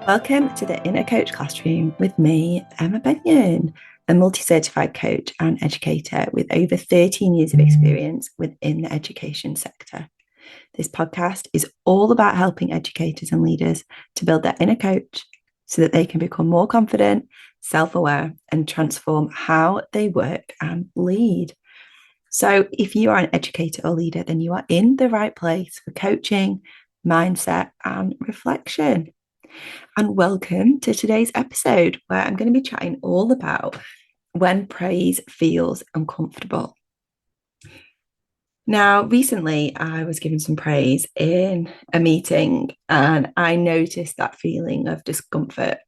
Welcome to the Inner Coach Classroom with me, Emma Benyon, a multi-certified coach and educator with over 13 years of experience within the education sector. This podcast is all about helping educators and leaders to build their inner coach so that they can become more confident, self-aware, and transform how they work and lead. So if you are an educator or leader, then you are in the right place for coaching, mindset, and reflection. And welcome to today's episode, where I'm going to be chatting all about when praise feels uncomfortable. Now, recently I was given some praise in a meeting and I noticed that feeling of discomfort.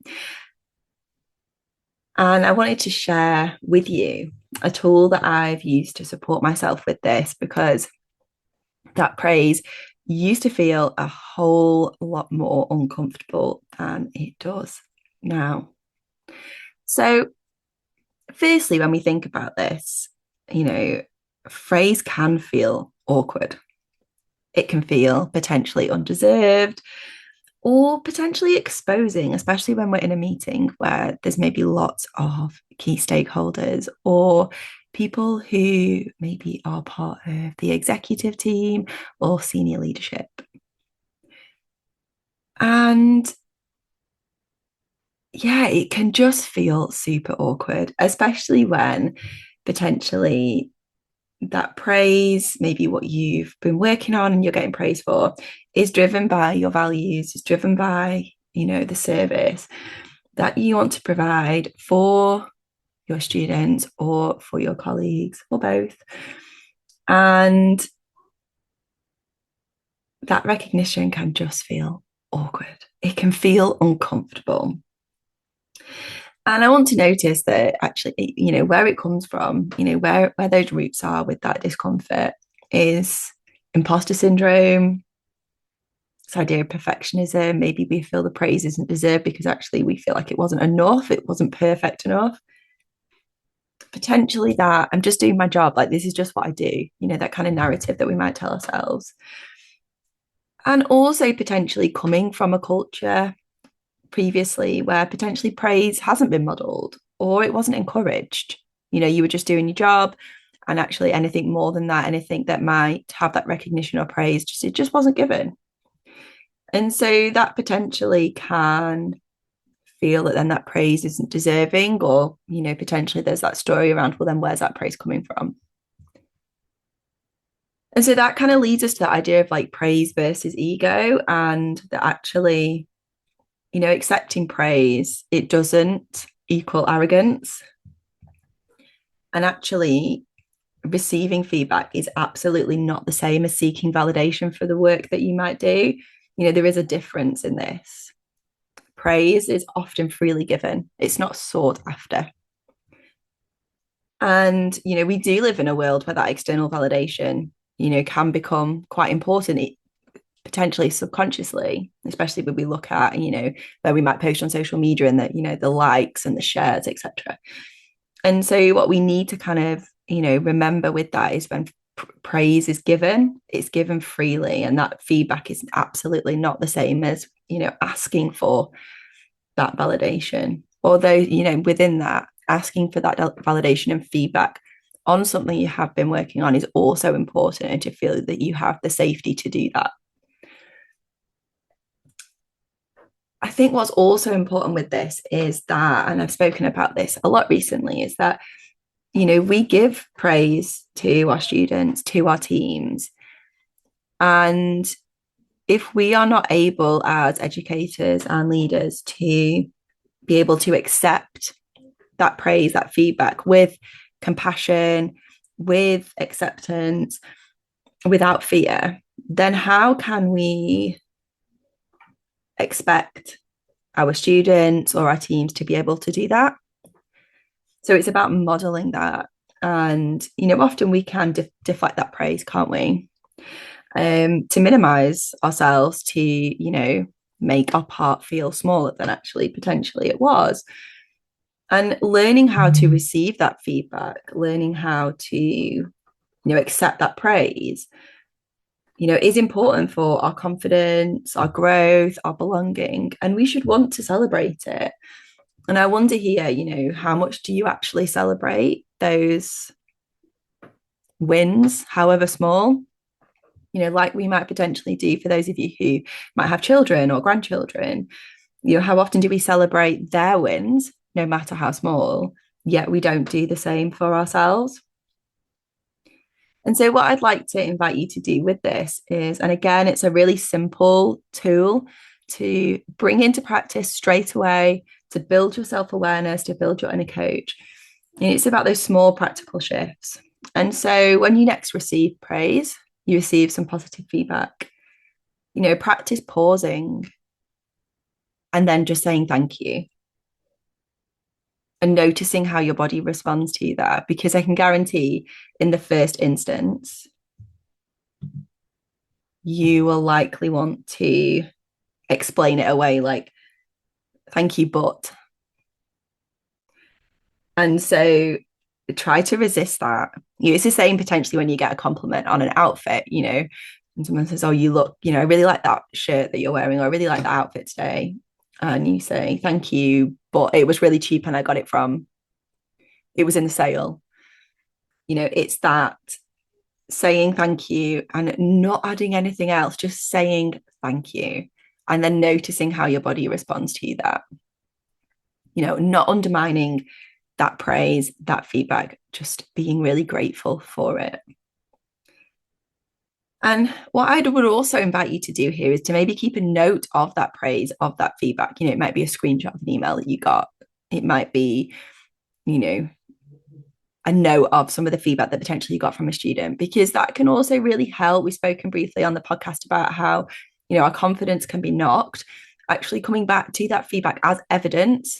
And I wanted to share with you a tool that I've used to support myself with this, because that praise used to feel a whole lot more uncomfortable than it does now. So, firstly, when we think about this, praise can feel awkward. It can feel potentially undeserved or potentially exposing, especially when we're in a meeting where there's maybe lots of key stakeholders or people who maybe are part of the executive team or senior leadership. And yeah, it can just feel super awkward, especially when potentially that praise, maybe what you've been working on and you're getting praise for, is driven by your values, is driven by, the service that you want to provide for your students or for your colleagues or both. And that recognition can just feel awkward. It can feel uncomfortable. And I want to notice that actually, where it comes from, where those roots are with that discomfort is imposter syndrome, this idea of perfectionism. Maybe we feel the praise isn't deserved because actually we feel like it wasn't enough, it wasn't perfect enough. Potentially that I'm just doing my job, like this is just what I do, that kind of narrative that we might tell ourselves. And also potentially coming from a culture previously where potentially praise hasn't been modeled or it wasn't encouraged. You were just doing your job, and actually anything more than that, anything that might have that recognition or praise, it just wasn't given. And so that potentially can feel that then that praise isn't deserving, or potentially there's that story around, well, then where's that praise coming from? And so that kind of leads us to the idea of like praise versus ego, and that actually accepting praise, it doesn't equal arrogance. And actually, receiving feedback is absolutely not the same as seeking validation for the work that you might do. There is a difference in this. Praise is often freely given, it's not sought after. And, we do live in a world where that external validation, can become quite important. Potentially subconsciously, especially when we look at, where we might post on social media and the likes and the shares, etc. And so what we need to kind of, remember with that is when praise is given, it's given freely, and that feedback is absolutely not the same as, asking for that validation. Although, within that, asking for that validation and feedback on something you have been working on is also important, and to feel that you have the safety to do that. I think what's also important with this is that, and I've spoken about this a lot recently, is that, we give praise to our students, to our teams. And if we are not able as educators and leaders to be able to accept that praise, that feedback with compassion, with acceptance, without fear, then how can we expect our students or our teams to be able to do that? So it's about modeling that. And, often we can deflect that praise, can't we? To minimize ourselves, to, make our part feel smaller than actually potentially it was. And learning how to receive that feedback, learning how to, accept that praise, is important for our confidence, our growth, our belonging, and we should want to celebrate it. And I wonder here, how much do you actually celebrate those wins, however small? Like we might potentially do for those of you who might have children or grandchildren, how often do we celebrate their wins, no matter how small, yet we don't do the same for ourselves? And so, what I'd like to invite you to do with this is, and again, it's a really simple tool to bring into practice straight away, to build your self awareness, to build your inner coach. And it's about those small practical shifts. And so, when you next receive praise, you receive some positive feedback, practice pausing and then just saying thank you and noticing how your body responds to that. Because I can guarantee in the first instance, you will likely want to explain it away like, thank you, but. And so try to resist that. It's the same potentially when you get a compliment on an outfit, and someone says, oh, you look, I really like that shirt that you're wearing, or I really like that outfit today. And you say, thank you, but it was really cheap and it was in the sale. It's that saying thank you and not adding anything else, just saying thank you, and then noticing how your body responds to that. Not undermining that praise, that feedback, just being really grateful for it. And what I would also invite you to do here is to maybe keep a note of that praise, of that feedback. It might be a screenshot of an email that you got. It might be, a note of some of the feedback that potentially you got from a student, because that can also really help. We've spoken briefly on the podcast about how, our confidence can be knocked. Actually coming back to that feedback as evidence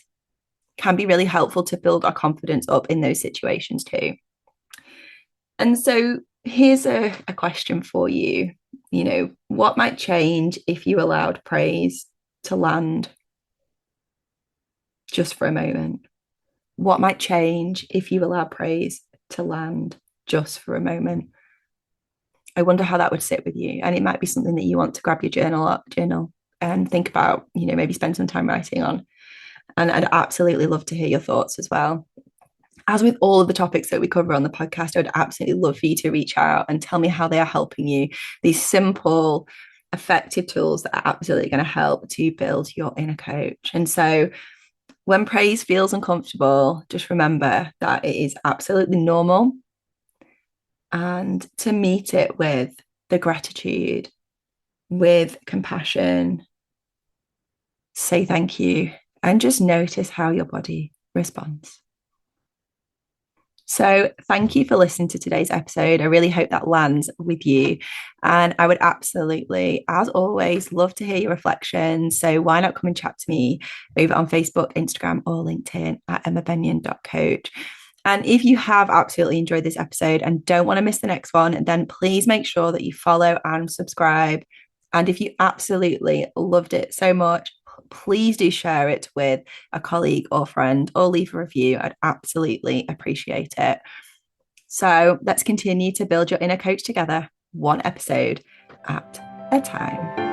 can be really helpful to build our confidence up in those situations too. And so here's a question for you. What might change if you allowed praise to land just for a moment? What might change if you allow praise to land just for a moment? I wonder how that would sit with you. And it might be something that you want to grab your journal and think about, maybe spend some time writing on. And I'd absolutely love to hear your thoughts as well. As with all of the topics that we cover on the podcast, I would absolutely love for you to reach out and tell me how they are helping you. These simple, effective tools that are absolutely going to help to build your inner coach. And so when praise feels uncomfortable, just remember that it is absolutely normal, and to meet it with the gratitude, with compassion, say thank you, and just notice how your body responds. So thank you for listening to today's episode. I really hope that lands with you. And I would absolutely, as always, love to hear your reflections. So why not come and chat to me over on Facebook, Instagram, or LinkedIn at emmabenyon.coach. And if you have absolutely enjoyed this episode and don't want to miss the next one, then please make sure that you follow and subscribe. And if you absolutely loved it so much, please do share it with a colleague or friend, or leave a review. I'd absolutely appreciate it. So let's continue to build your inner coach together, one episode at a time.